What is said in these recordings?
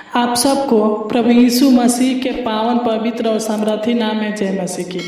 आप सबको प्रभु यीशु मसीह के पावन पवित्र और समर्थी नाम में जय मसीह की।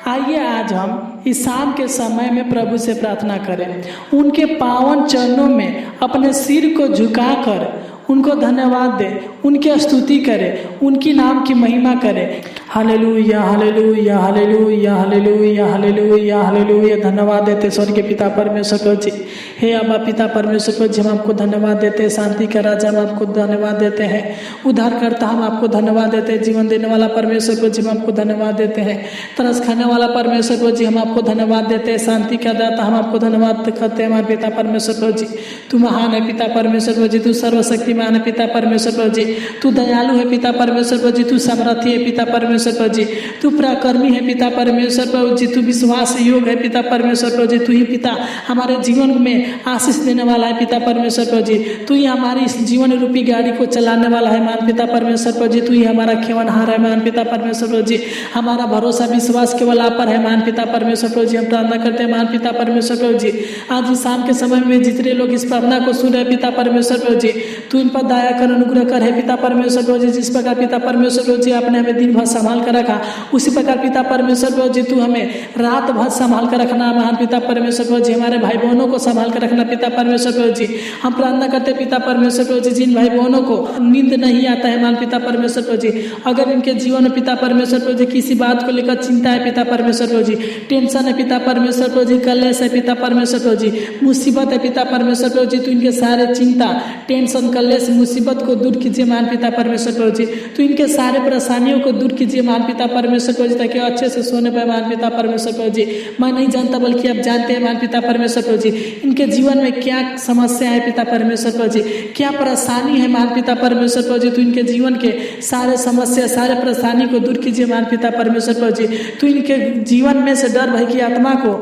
आइए आज हम इस शाम के समय में प्रभु से प्रार्थना करें, उनके पावन चरणों में अपने सिर को झुकाकर उनको धन्यवाद दें, उनकी स्तुति करें, उनकी नाम की महिमा करें। Hallelujah hallelujah hallelujah hallelujah hallelujah hallelujah. धन्यवाद देते स्वर्ग के पिता परमेश्वर को जी। हे अब्बा पिता परमेश्वर को जी, हम आपको धन्यवाद देते हैं। शांति का राजा हम आपको धन्यवाद देते हैं। उद्धारकर्ता हम आपको धन्यवाद देते हैं। जीवन देने वाला परमेश्वर को जी हम आपको धन्यवाद देते हैं। तरस खाने वाला परमेश्वर को जी हम आपको धन्यवाद देते हैं। शांति का दाता हम आपको धन्यवाद करते हैं। हमारे पिता परमेश्वर को जी, तू महान है पिता परमेश्वर को जी, तू सर्वशक्तिमान है पिता परमेश्वर को जी, तू दयालु है पिता परमेश्वर को जी, तू सामर्थी है पिता परमेश्वर को जी, तू पराक्रमी है पिता परमेश्वर को जी, तू विश्वास योग है पिता परमेश्वर को जी। तू ही पिता हमारे जीवन में आशीष देने वाला है पिता परमेश्वर को जी। तू ही हमारी इस जीवन रूपी गाड़ी को चलाने वाला है मान पिता परमेश्वर को जी। तू ही हमारा खेवनहार है मान पिता परमेश्वर को जी। हमारा भरोसा विश्वास केवल आप पर है मान पिता परमेश्वर को जी। हम प्रार्थना करते हैं मान पिता परमेश्वर को जी। आज इस शाम के समय में जितने लोग इस प्रार्थना को सुन रहे पिता परमेश्वर को जी, तू इन पर दया कर अनुग्रह कर है पिता परमेश्वर को जी। जिस प्रकार पिता परमेश्वर को जी आपने हमें दिन भर संभाल कर रखा, उसी प्रकार पिता परमेश्वर को जी तू हमें रात भर संभाल कर रखना महान पिता परमेश्वर को जी। हमारे भाई बहनों को संभाल कर रखना पिता परमेश्वर को जी। हम प्रार्थना करते पिता परमेश्वर को जी, जिन भाई बहनों को नींद नहीं आता है मान पिता परमेश्वर को जी, अगर इनके जीवन में पिता परमेश्वर को जी किसी बात को लेकर चिंता है पिता परमेश्वर को जी, टेंशन है पिता परमेश्वर को जी, कलेश है पिता परमेश्वर को जी, मुसीबत है पिता परमेश्वर को जी, तू इनके सारे चिंता टेंशन कलेश मुसीबत को दूर कीजिए मान पिता परमेश्वर को जी। तू इनके सारे परेशानियों को दूर कीजिए मान पिता परमेश्वर को जी, ताकि अच्छे से सोने पाए मान पिता परमेश्वर को जी। मैं नहीं जानता बल्कि आप जानते हैं मान पिता परमेश्वर को जी, इनके जीवन में क्या समस्या है पिता परमेश्वर को जी, क्या परेशानी है मान पिता परमेश्वर को जी। तू इनके जीवन के सारे समस्या सारे परेशानी को दूर कीजिए मान पिता परमेश्वर को जी। तू इनके जीवन में से डर भय की आत्मा को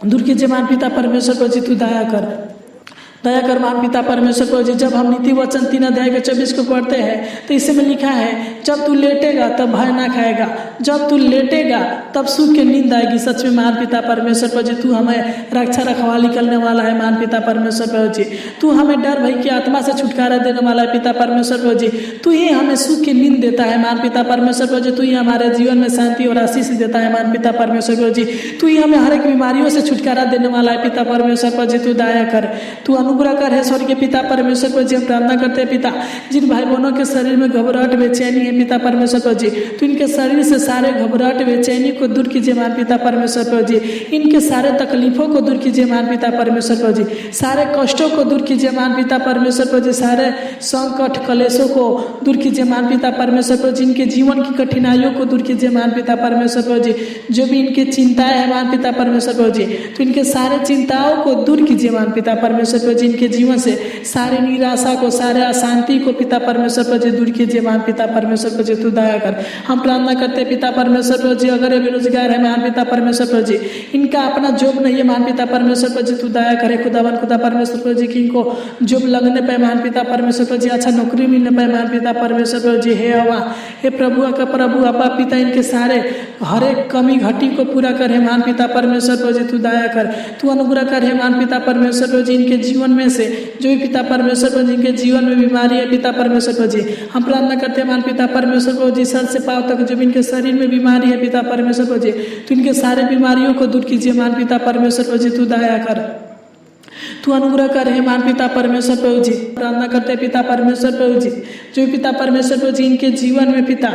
दूर कीजिए मान पिता परमेश्वर को जी। तू दया कर मान पिता परमेश्वर को जी। जब हम नीति वचन 3 अध्याय के 24 को पढ़ते हैं तो इसमें लिखा है, जब तू लेटेगा तब भय ना खाएगा, जब तू लेटेगा तब सुख की नींद आएगी। सच में मान पिता परमेश्वर को जी, तू हमें रक्षा रखवाली करने वाला है मान पिता परमेश्वर को जी। तू हमें डर भय की आत्मा से छुटकारा देने वाला है पिता परमेश्वर को जी। तू ही हमें सुख की नींद देता है मान पिता परमेश्वर को जी। तू ही हमारे जीवन में शांति और आशीष देता है मान पिता परमेश्वर को जी। तू ही हमें हर एक बीमारियों से छुटकारा देने वाला है पिता परमेश्वर को जी। तू दया कर, तू अनुग्रह कर है स्वर्ग के पिता परमेश्वर को जी। हम प्रार्थना करते हैं पिता, जिन भाई बहनों के शरीर में घबराहट बेचैनी है पिता परमेश्वर को जी, तो इनके शरीर से सारे घबराहट बेचैनी को दूर कीजिए मान पिता परमेश्वर को जी। इनके सारे तकलीफों को दूर कीजिए मान पिता परमेश्वर को जी। सारे कष्टों को दूर कीजिए मान पिता परमेश्वर को जी। सारे संकट कलेशों को दूर कीजिए मान पिता परमेश्वर को जी। इनके जीवन की कठिनाइयों को दूर कीजिए मान पिता परमेश्वर को जी। जो भी इनकी चिंताएं है मान पिता परमेश्वर को जी, तो इनके सारे चिंताओं को दूर कीजिए मान पिता परमेश्वर को जी। इनके जीवन से सारी निराशा को सारे अशांति को पिता परमेश्वर को जी दूर कीजिए मान पिता परमेश्वर को जी। तू दया कर। हम प्रार्थना करते हैं पिता परमेश्वर को जी, अगर ये बेरोजगार है मान पिता परमेश्वर को जी, इनका अपना जॉब नहीं है मान पिता परमेश्वर को जी, तू दया करे खुदा परमेश्वर को जी, कि इनको जॉब लगने पे मान पिता परमेश्वर को जी, अच्छा नौकरी मिलने पे मान पिता परमेश्वर को जी। हे हवा हे प्रभु का प्रभु अब्बा पिता, इनके सारे हर एक कमी घटी को पूरा करे मान पिता परमेश्वर को जी। तू दया कर, तू अनुग्रह कर है मान पिता परमेश्वर को जी। इनके जीवन में से जो भी पिता परमेश्वर को जिनके जीवन में बीमारी है पिता परमेश्वर को जी, हम प्रार्थना करते हैं मान पिता परमेश्वर को जी, सर से पांव तक जो भी इनके शरीर में बीमारी है पिता परमेश्वर को जी, तो इनके सारे बीमारियों को दूर कीजिए मान पिता परमेश्वर को जी। तू दया कर, तू अनुग्रह कर है मान पिता परमेश्वर को जी। प्रार्थना करते हैं पिता परमेश्वर को जी, जो पिता परमेश्वर को जी इनके जीवन में पिता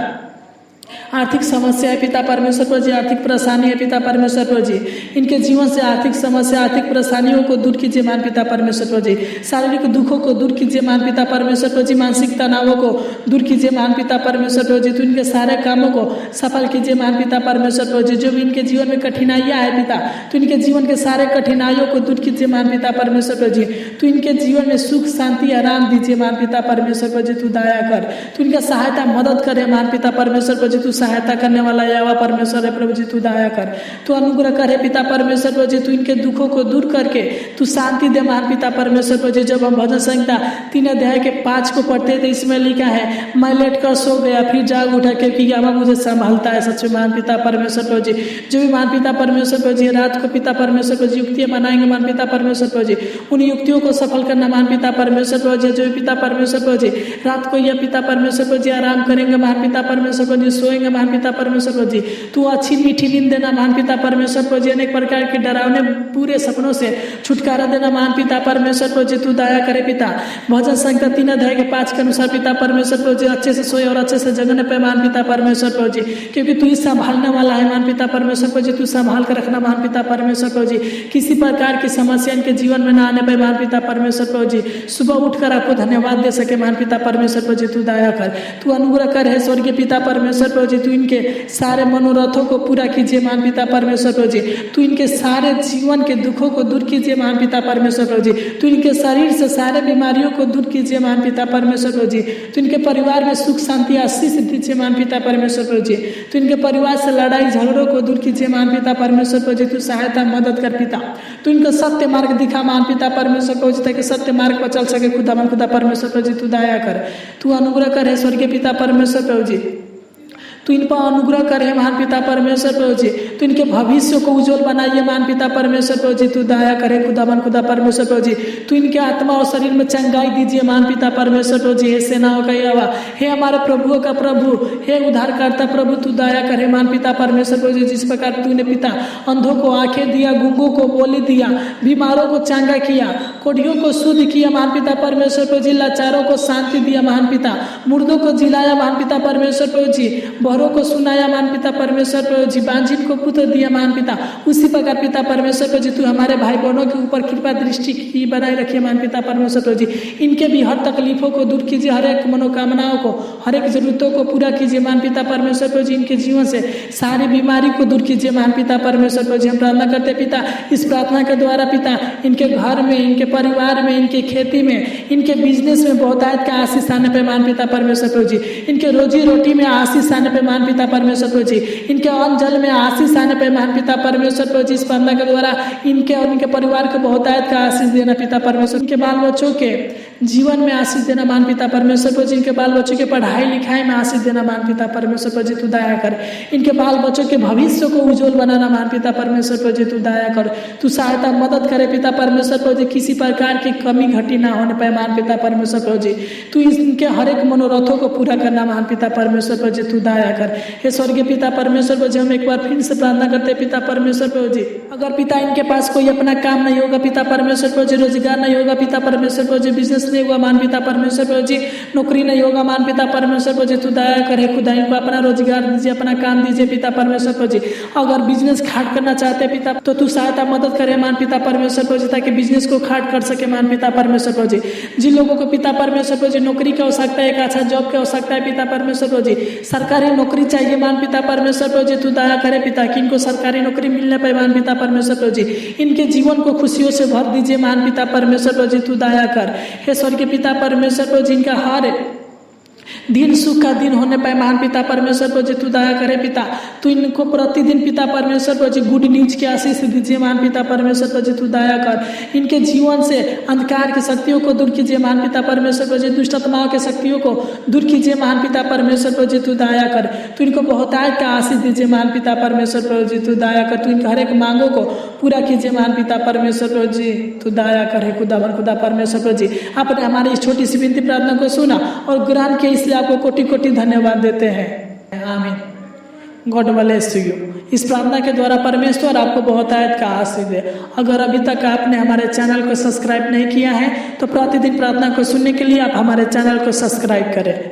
आर्थिक समस्या है पिता परमेश्वर को जी, आर्थिक परेशानी है पिता परमेश्वर को जी, इनके जीवन से आर्थिक समस्या आर्थिक परेशानियों को दूर कीजिए मान पिता परमेश्वर को जी। शारीरिक दुखों को दूर कीजिए मान पिता परमेश्वर को जी। मानसिक तनावों को दूर कीजिए मान पिता परमेश्वर को जी। तो इनके सारे कामों को सफल कीजिए मान पिता परमेश्वर को जी। जो भी इनके जीवन में कठिनाइयाँ है पिता, तो इनके जीवन के सारे कठिनाइयों को दूर कीजिए मान पिता परमेश्वर को जी। तो इनके जीवन में सुख शांति आराम दीजिए मान पिता परमेश्वर को जी। तू दया कर, तो इनका सहायता मदद करे मान पिता परमेश्वर को जी। तू सहायता करने वाला यहोवा परमेश्वर है प्रभु जी, तू दया कर, तू अनुग्रह कर हे पिता परमेश्वर प्रभु जी, तू इनके दुखों को दूर करके तू शांति दे महान पिता परमेश्वर प्रभु जी। जब हम भजन संहिता 3 अध्याय के 5 को पढ़ते थे, इसमें लिखा है मैं लेट कर सो गया फिर जाग उठा क्योंकि यहोवा मुझे संभालता है। सच में महान पिता परमेश्वर प्रभु जी, जो भी महान पिता परमेश्वर प्रभु जी रात को पिता परमेश्वर प्रभु जी युक्तियां बनाएंगे महान पिता परमेश्वर प्रभु जी, उन युक्तियों को सफल करना महान पिता परमेश्वर प्रभु जी। जो भी पिता परमेश्वर प्रभु जी रात को यह पिता परमेश्वर प्रभु जी आराम करेंगे महान पिता परमेश्वर प्रभु जी, सोएंगे महान पिता परमेश्वर प्रभु जी, तू अच्छी मीठी नींद देना महान पिता परमेश्वर प्रभु जी। अनेक प्रकार के डरावने पूरे सपनों से छुटकारा देना महान पिता परमेश्वर प्रभु जी, तू दया करे पिता। भजन संहिता 3 अध्याय के 5 के अनुसार पिता परमेश्वर प्रभु जी अच्छे से सोए और अच्छे से जगने पे महान पिता परमेश्वर प्रभु जी, क्योंकि तू ही संभालने वाला है महान पिता परमेश्वर प्रभु जी, तू संभाल कर रखना महान पिता परमेश्वर प्रभु जी। किसी प्रकार की समस्या इनके जीवन में ना आने पाए महान पिता परमेश्वर प्रभु जी, सुबह उठकर आपको धन्यवाद दे सके महान पिता परमेश्वर प्रभु जी, तू दया कर, तू अनुग्रह कर है स्वर्गीय पिता परमेश्वर प्रभु जी। तू इनके सारे मनोरथों को पूरा कीजिए महान पिता परमेश्वर प्रभु जी, तू इनके सारे जीवन के दुखों को दूर कीजिए महान पिता परमेश्वर प्रभु जी, तू इनके शरीर से सारे बीमारियों को दूर कीजिए महान पिता परमेश्वर प्रभु जी, तू इनके परिवार में सुख शांति आशीष दीजिए महान पिता परमेश्वर प्रभु जी, तू इनके परिवार से लड़ाई झगड़ों को दूर कीजिए महान पिता परमेश्वर प्रभु जी, तू सहायता मदद कर पिता, तू इनको सत्य मार्ग दिखा महान पिता परमेश्वर प्रभु जी, ताकि सत्य मार्ग पर चल सके खुदा परमेश्वर प्रभु जी, तू दया कर, तू अनुग्रह कर है स्वर्गीय पिता परमेश्वर प्रभु जी, तू इन पर अनुग्रह करे महान पिता परमेश्वर प्रभु जी, तू इनके भविष्य को उज्जवल बनाइए महान पिता परमेश्वर प्रभु जी, तू दया करे खुदा परमेश्वर प्रभु जी, तू इनके आत्मा और शरीर में चंगाई दीजिए महान पिता परमेश्वर प्रभु जी। हे सेनाओं का यहोवा, हे हमारे प्रभुओं का प्रभु, हे उद्धारकर्ता प्रभु, तू दया करे महान पिता परमेश्वर प्रभु जी। जिस प्रकार तूने पिता अंधों को आंखें दिया, गूंगों को बोली दिया, बीमारों को चंगा किया, कोढ़ियों को शुद्ध किया महान पिता परमेश्वर प्रभु जी, लाचारों को शांति दिया महान पिता, मुर्दों को जिलाया महान पिता परमेश्वर प्रभु जी, बहरों को सुनाया महान पिता परमेश्वर प्रभु जी, बांझिन को पुत्र दिया महान पिता। उसी प्रकार पिता परमेश्वर प्रभु जी तू हमारे भाई बहनों के ऊपर कृपा दृष्टि की बनाए रखिए महान पिता परमेश्वर प्रभु जी, इनके भी हर तकलीफों को दूर कीजिए, हर एक मनोकामनाओं को, हर एक जरूरतों को पूरा कीजिए महान पिता परमेश्वर प्रभु जी, इनके जीवन से सारी बीमारी को दूर कीजिए महान पिता परमेश्वर प्रभु जी। हम प्रार्थना करते पिता, इस प्रार्थना के द्वारा पिता इनके घर में, इनके परिवार में, इनके खेती में, इनके बिजनेस में बहुतायत का आशीष आने पे महान पिता परमेश्वर प्रभु जी, इनके रोजी रोटी में आशीष आने पे महान पिता परमेश्वर प्रभु जी, इनके अन्न जल में आशीष आने पे महान पिता परमेश्वर प्रभु जी। इस प्रार्थना के द्वारा इनके और इनके परिवार को बहुतायत का आशीष देना पिता परमेश्वर, इनके बाल बच्चों के जीवन में आशीष देना महान पिता परमेश्वर प्रभु जी, इनके बाल बच्चों के पढ़ाई लिखाई में आशीष देना महान पिता परमेश्वर प्रभु जी, तू दया कर, इनके बाल बच्चों के भविष्य को उज्जवल बनाना महान पिता परमेश्वर प्रभु जी, तू दया कर, तू सहायता मदद करे पिता परमेश्वर प्रभु जी, किसी प्रकार की कमी घटी ना होने पाए महान पिता परमेश्वर प्रभु जी, तू इनके हर एक मनोरथों को पूरा करना महान पिता परमेश्वर प्रभु जी, तू दया कर। हे स्वर्गीय पिता परमेश्वर प्रभु जी, हम एक बार फिर से प्रार्थना करते पिता परमेश्वर प्रभु जी, अगर पिता इनके पास कोई अपना काम नहीं होगा पिता परमेश्वर प्रभु जी, रोजगार नहीं होगा पिता परमेश्वर प्रभु जी, बिजनेस नहीं होगा महान पिता परमेश्वर प्रभु जी, नौकरी नहीं होगा महान पिता परमेश्वर प्रभु जी, तू दया करे खुदा इनको अपना रोजगार दीजिए, अपना काम दीजिए पिता परमेश्वर प्रभु जी। अगर बिजनेस खाट करना चाहते हैं पिता तो तू सहायता मदद करे महान पिता परमेश्वर प्रभु जी, ताकि बिजनेस को खाट कर सके महान पिता परमेश्वर प्रभु जी। जिन लोगों को पिता परमेश्वर प्रभु जी नौकरी की आवश्यकता है, एक अच्छा जॉब की आवश्यकता है पिता परमेश्वर प्रभु जी, सरकारी नौकरी चाहिए महान पिता परमेश्वर प्रभु जी, तू दया करे पिता कि इनको सरकारी नौकरी मिलने पाए महान पिता परमेश्वर प्रभु जी, इनके जीवन को खुशियों से भर दीजिए महान पिता परमेश्वर प्रभु जी, तू दया कर। हे स्वर्गीय पिता परमेश्वर प्रभु जी, इनका हर दिन सुख का दिन होने पाए महान पिता परमेश्वर प्रभु जी, तू दया करे पिता, तू इनको प्रतिदिन पिता परमेश्वर प्रभु जी गुड न्यूज की आशीष दीजिए महान पिता परमेश्वर प्रभु जी, तू दया कर, इनके जीवन से अंधकार की शक्तियों को दूर कीजिए महान पिता परमेश्वर प्रभु जी, दुष्ट आत्माओं के शक्तियों को दूर कीजिए महान पिता परमेश्वर प्रभु जी, तू दया कर, तू इनको बहुतायत का आशीष दीजिए महान पिता परमेश्वर प्रभु जी, तू दया कर, तू इनके हर एक मांगों को पूरा कीजिए महान पिता परमेश्वर प्रभु जी, तू दया करे खुदा परमेश्वर प्रभु जी। आपने हमारी इस छोटी सी विनती प्रार्थना को सुना और ग्रहण किया, इसलिए आपको कोटि कोटि धन्यवाद देते हैं, आमीन। God bless you. इस प्रार्थना के द्वारा परमेश्वर आपको बहुतायत का आशीष दे। अगर अभी तक आपने हमारे चैनल को सब्सक्राइब नहीं किया है तो प्रतिदिन प्रार्थना को सुनने के लिए आप हमारे चैनल को सब्सक्राइब करें।